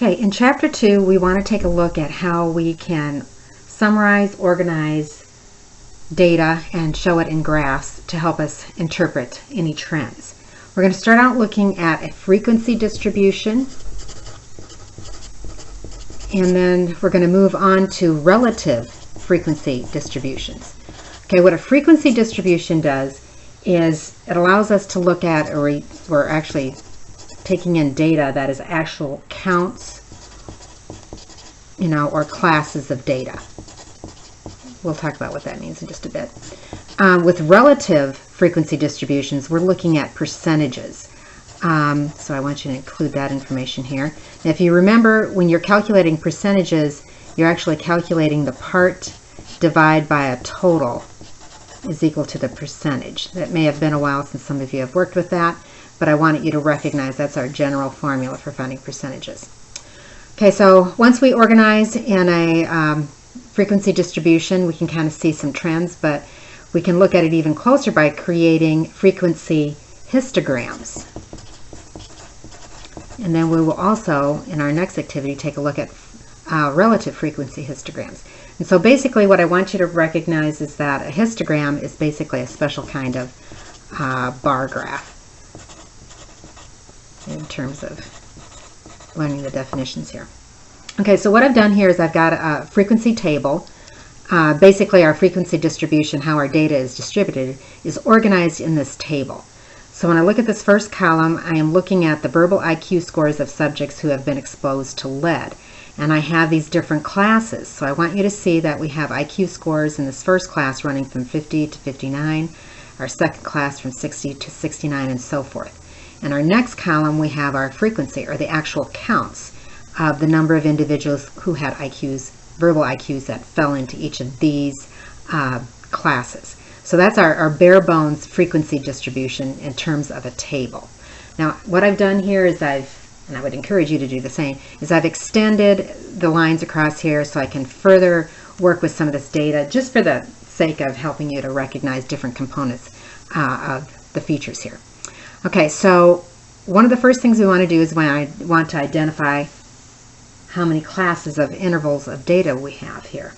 Okay, in Chapter 2, we want to take a look at how we can summarize, organize data, and show it in graphs to help us interpret any trends. We're going to start out looking at a frequency distribution, and then we're going to move on to relative frequency distributions. Okay, what a frequency distribution does is it allows us to look at, or we're actually taking in data that is actual counts, or classes of data. We'll talk about what that means in just a bit. With relative frequency distributions, we're looking at percentages. So I want you to include that information here. Now, if you remember, when you're calculating percentages, you're actually calculating the part divided by a total is equal to the percentage. That may have been a while since some of you have worked with that, but I wanted you to recognize that's our general formula for finding percentages. Okay, so once we organize in a frequency distribution, we can kind of see some trends, but we can look at it even closer by creating frequency histograms. And then we will also, in our next activity, take a look at relative frequency histograms. And so basically what I want you to recognize is that a histogram is basically a special kind of bar graph in terms of learning the definitions here. Okay, so what I've done here is I've got a frequency table. Basically our frequency distribution, how our data is distributed, is organized in this table. So when I look at this first column, I am looking at the verbal IQ scores of subjects who have been exposed to lead. And I have these different classes. So I want you to see that we have IQ scores in this first class running from 50 to 59, our second class from 60 to 69, and so forth. In our next column, we have our frequency, or the actual counts of the number of individuals who had IQs, verbal IQs that fell into each of these classes. So that's our bare bones frequency distribution in terms of a table. Now, what I've done here is and I would encourage you to do the same, is I've extended the lines across here so I can further work with some of this data just for the sake of helping you to recognize different components of the features here. Okay, so one of the first things we want to do is when I want to identify how many classes of intervals of data we have here.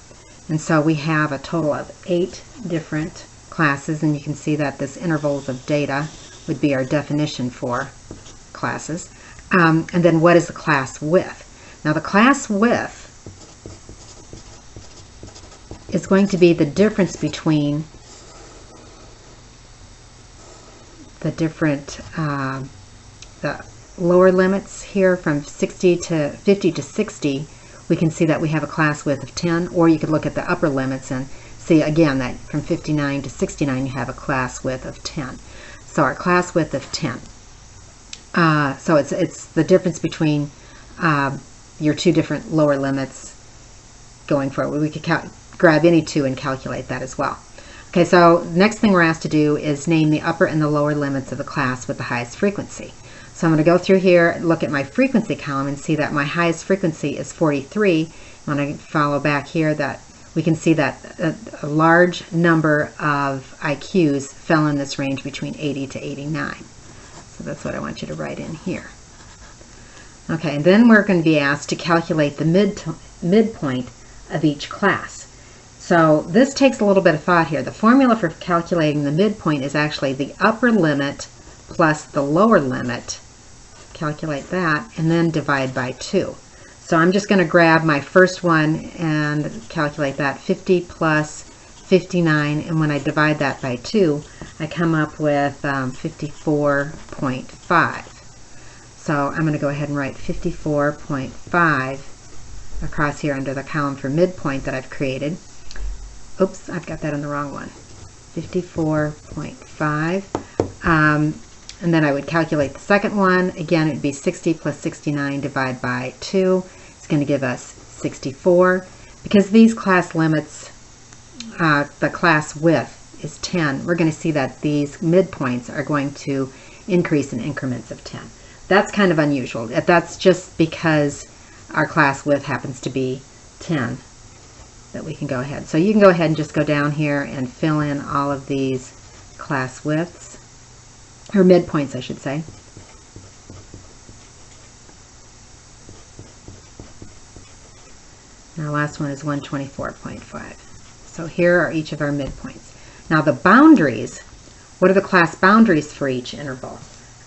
And so we have a total of 8 different classes, and you can see that this intervals of data would be our definition for classes. And then what is the class width? Now the class width is going to be the difference between the different, the lower limits here from 50 to 60, we can see that we have a class width of 10, or you could look at the upper limits and see again that from 59 to 69 you have a class width of 10. So our class width of 10. So it's the difference between your two different lower limits going forward. We could grab any two and calculate that as well. Okay, so next thing we're asked to do is name the upper and the lower limits of the class with the highest frequency. So I'm going to go through here and look at my frequency column and see that my highest frequency is 43. When I follow back here, that we can see that a large number of IQs fell in this range between 80 to 89. So that's what I want you to write in here. Okay, and then we're going to be asked to calculate the midpoint of each class. So this takes a little bit of thought here. The formula for calculating the midpoint is actually the upper limit plus the lower limit. Calculate that and then divide by 2. So I'm just going to grab my first one and calculate that, 50 plus 59, and when I divide that by 2, I come up with 54.5. So I'm going to go ahead and write 54.5 across here under the column for midpoint that I've created. Oops, I've got that on the wrong one. 54.5. And then I would calculate the second one. Again, it would be 60 plus 69 divided by 2. It's going to give us 64. Because these class limits, the class width is 10, we're going to see that these midpoints are going to increase in increments of 10. That's kind of unusual. That's just because our class width happens to be 10 that we can go ahead. So you can go ahead and just go down here and fill in all of these class widths, or midpoints I should say. And our last one is 124.5. So here are each of our midpoints. Now the boundaries, what are the class boundaries for each interval?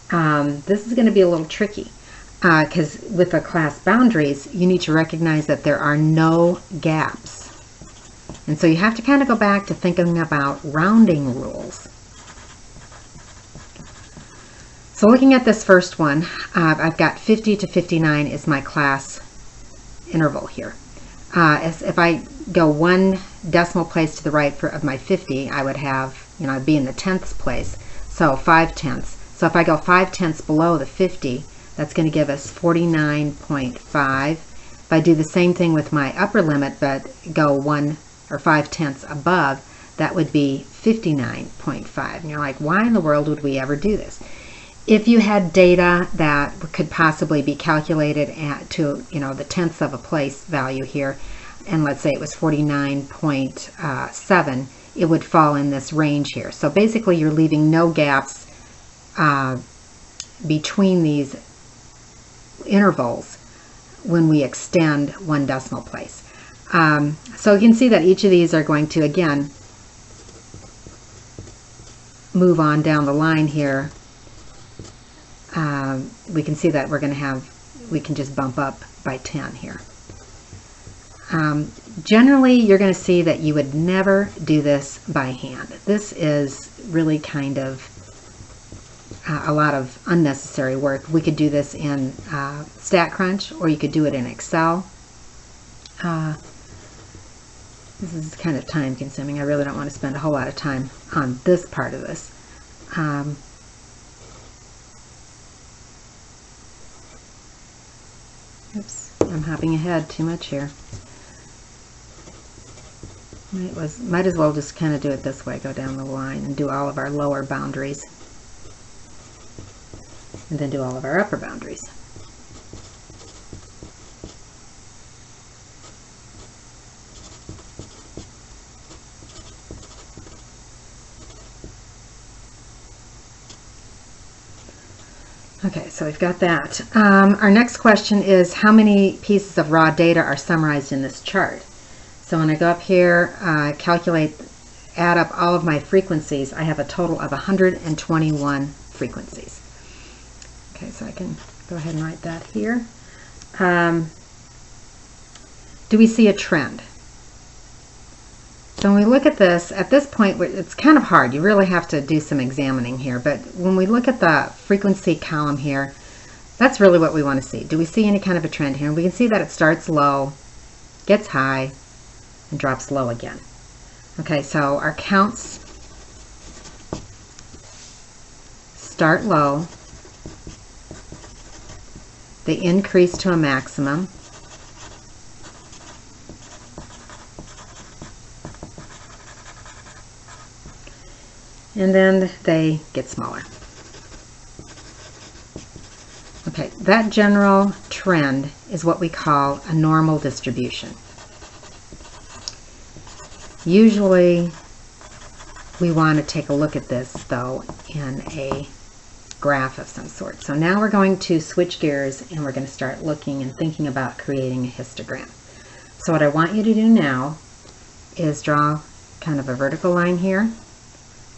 This is going to be a little tricky because with the class boundaries, you need to recognize that there are no gaps. And so you have to kind of go back to thinking about rounding rules. So looking at this first one, I've got 50 to 59 is my class interval here. If I go one decimal place to the right of my 50, I would have, I'd be in the tenths place, so 5/10. So if I go 5/10 below the 50, that's going to give us 49.5. If I do the same thing with my upper limit, but go 1 or 5/10 above, that would be 59.5. And you're like, why in the world would we ever do this? If you had data that could possibly be calculated to, the tenths of a place value here, and let's say it was 49.7, it would fall in this range here. So basically you're leaving no gaps between these intervals when we extend one decimal place. So you can see that each of these are going to, again, move on down the line here. We can see that we can just bump up by 10 here. Generally, you're going to see that you would never do this by hand. This is really kind of a lot of unnecessary work. We could do this in StatCrunch, or you could do it in Excel. This is kind of time consuming. I really don't want to spend a whole lot of time on this part of this. Oops, I'm hopping ahead too much here. Might as well just kind of do it this way, go down the line and do all of our lower boundaries, and then do all of our upper boundaries. Okay, so we've got that. Our next question is, how many pieces of raw data are summarized in this chart? So when I go up here, add up all of my frequencies, I have a total of 121 frequencies. Okay, so I can go ahead and write that here. Do we see a trend? So when we look at this point, it's kind of hard. You really have to do some examining here. But when we look at the frequency column here, that's really what we want to see. Do we see any kind of a trend here? And we can see that it starts low, gets high, and drops low again. Okay, so our counts start low. They increase to a maximum. And then they get smaller. Okay, that general trend is what we call a normal distribution. Usually we want to take a look at this, though, in a graph of some sort. So now we're going to switch gears and we're going to start looking and thinking about creating a histogram. So what I want you to do now is draw kind of a vertical line here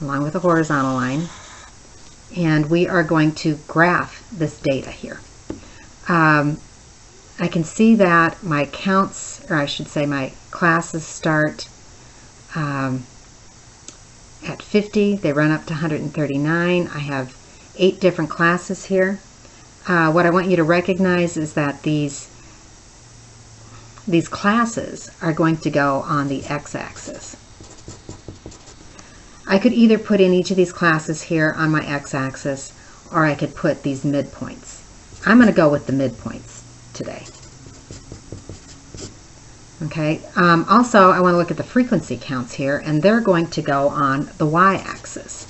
along with a horizontal line, and we are going to graph this data here. I can see that my counts, or I should say my classes, start at 50, they run up to 139. I have 8 different classes here. What I want you to recognize is that these classes are going to go on the x-axis. I could either put in each of these classes here on my x-axis, or I could put these midpoints. I'm going to go with the midpoints today. Okay. Also, I want to look at the frequency counts here, and they're going to go on the y-axis.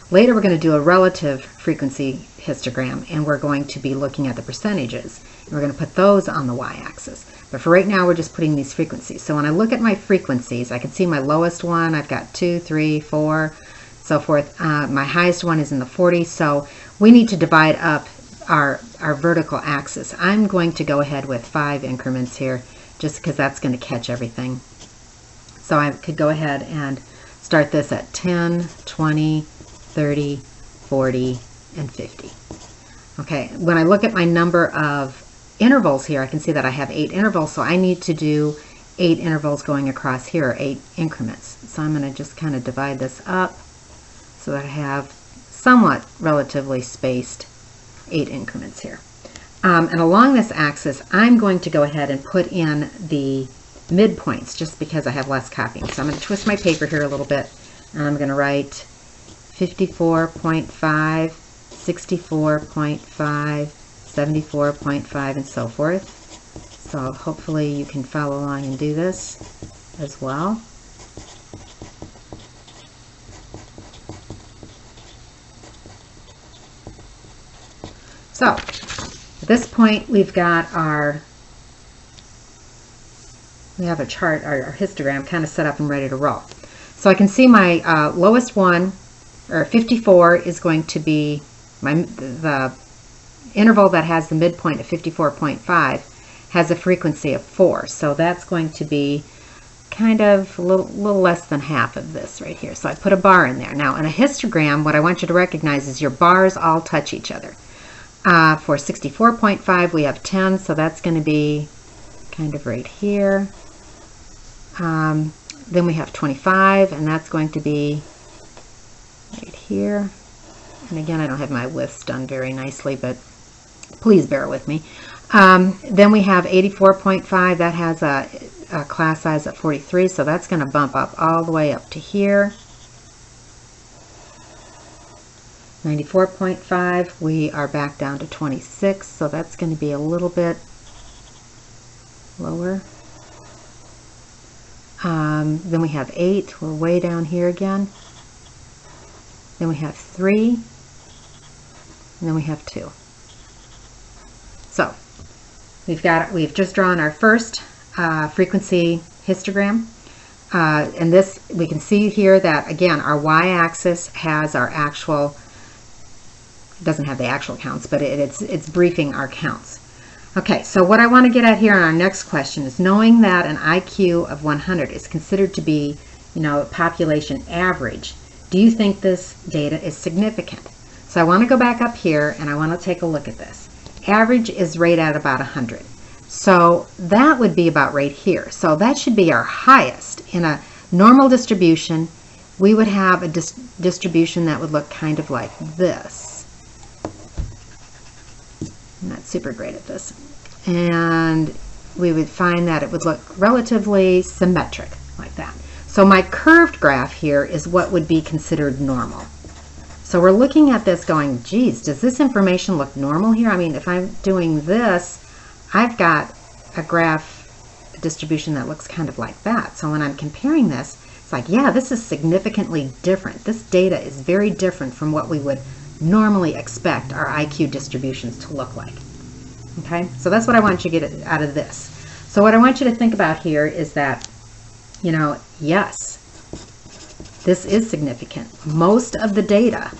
Later, we're going to do a relative frequency histogram, and we're going to be looking at the percentages. And we're going to put those on the y-axis. But for right now, we're just putting these frequencies. So when I look at my frequencies, I can see my lowest one. I've got 2, 3, 4, so forth. My highest one is in the 40s. So we need to divide up our vertical axis. I'm going to go ahead with 5 increments here, just because that's going to catch everything. So I could go ahead and start this at 10, 20, 30, 40, and 50. Okay, when I look at my number of intervals here, I can see that I have 8 intervals, so I need to do 8 intervals going across here, or 8 increments. So I'm going to just kind of divide this up so that I have somewhat relatively spaced 8 increments here. And along this axis, I'm going to go ahead and put in the midpoints just because I have less copying. So I'm going to twist my paper here a little bit, and I'm going to write 54.5, 64.5, 74.5, and so forth. So hopefully you can follow along and do this as well. So at this point we've got we have a chart, our histogram kind of set up and ready to roll. So I can see my lowest one, or 54, is going to be the interval that has the midpoint of 54.5 has a frequency of 4. So that's going to be kind of a little less than half of this right here. So I put a bar in there. Now in a histogram, what I want you to recognize is your bars all touch each other. For 64.5 we have 10, so that's going to be kind of right here. Then we have 25, and that's going to be right here. And again, I don't have my widths done very nicely, but please bear with me. Then we have 84.5, that has a class size of 43, so that's going to bump up all the way up to here. 94.5, we are back down to 26, so that's going to be a little bit lower. Then we have 8, we're way down here again. Then we have 3, and then we have 2. So we've just drawn our first frequency histogram. And this, we can see here that again our y-axis has our actual, it doesn't have the actual counts, but it's briefing our counts. Okay, so what I want to get at here on our next question is, knowing that an IQ of 100 is considered to be, population average, do you think this data is significant? So I want to go back up here and I want to take a look at this. Average is right at about 100. So that would be about right here. So that should be our highest. In a normal distribution, we would have a distribution that would look kind of like this. I'm not super great at this. And we would find that it would look relatively symmetric like that. So my curved graph here is what would be considered normal. So we're looking at this going, geez, does this information look normal here? I mean, if I'm doing this, I've got a graph distribution that looks kind of like that. So when I'm comparing this, it's like, yeah, this is significantly different. This data is very different from what we would normally expect our IQ distributions to look like. Okay, so that's what I want you to get out of this. So what I want you to think about here is that, yes, this is significant. Most of the data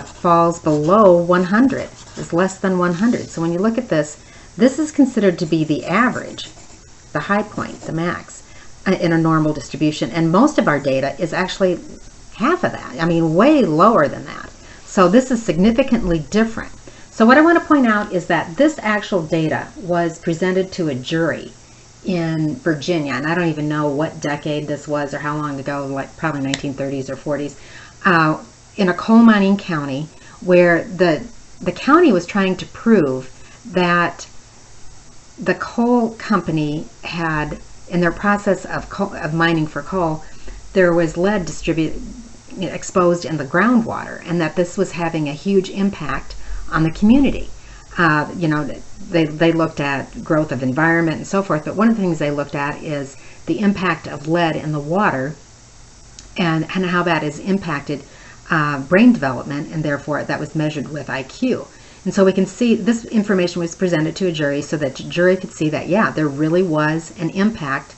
falls below 100, is less than 100. So when you look at this, this is considered to be the average, the high point, the max, in a normal distribution. And most of our data is actually half of that. I mean, way lower than that. So this is significantly different. So what I want to point out is that this actual data was presented to a jury in Virginia, and I don't even know what decade this was or how long ago, like probably 1930s or 40s, in a coal mining county, where the county was trying to prove that the coal company had, in their process of mining for coal, there was lead exposed in the groundwater, and that this was having a huge impact on the community. They looked at growth of environment and so forth, but one of the things they looked at is the impact of lead in the water and how that has impacted brain development, and therefore that was measured with IQ. And so we can see this information was presented to a jury so that the jury could see that, yeah, there really was an impact.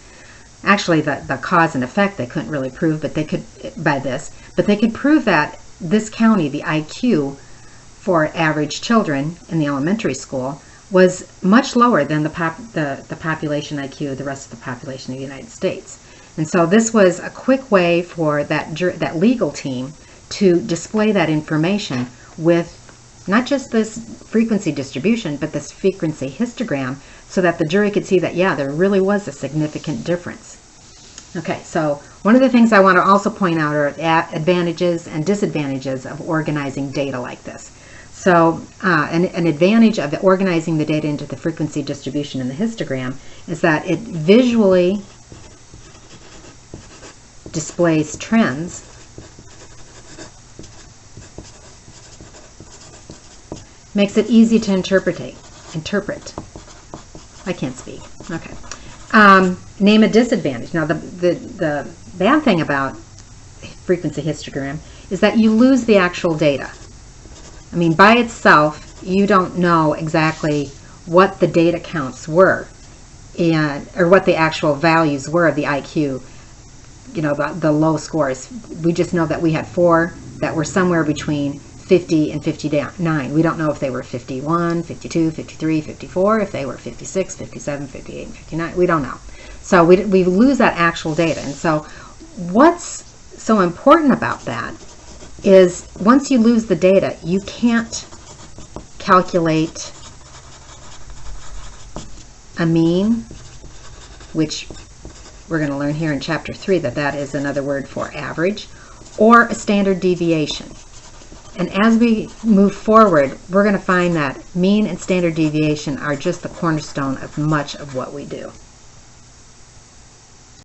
Actually, the cause and effect they couldn't really prove, but they could, by this, but they could prove that this county, the IQ for average children in the elementary school was much lower than the population IQ of the rest of the population of the United States. And so this was a quick way for that legal team to display that information with not just this frequency distribution, but this frequency histogram, so that the jury could see that, yeah, there really was a significant difference. Okay, so one of the things I want to also point out are advantages and disadvantages of organizing data like this. So an advantage of organizing the data into the frequency distribution in the histogram is that it visually displays trends makes it easy to interpret. I can't speak. Okay. Name a disadvantage. Now, the bad thing about frequency histogram is that you lose the actual data. I mean, by itself, you don't know exactly what the data counts were, or what the actual values were of the IQ, you know, the low scores. We just know that we had 4 that were somewhere between 50 and 59. We don't know if they were 51, 52, 53, 54, if they were 56, 57, 58, and 59. We don't know. So we lose that actual data. And so what's so important about that is once you lose the data, you can't calculate a mean, which we're going to learn here in Chapter 3 that is another word for average, or a standard deviation. And as we move forward, we're going to find that mean and standard deviation are just the cornerstone of much of what we do.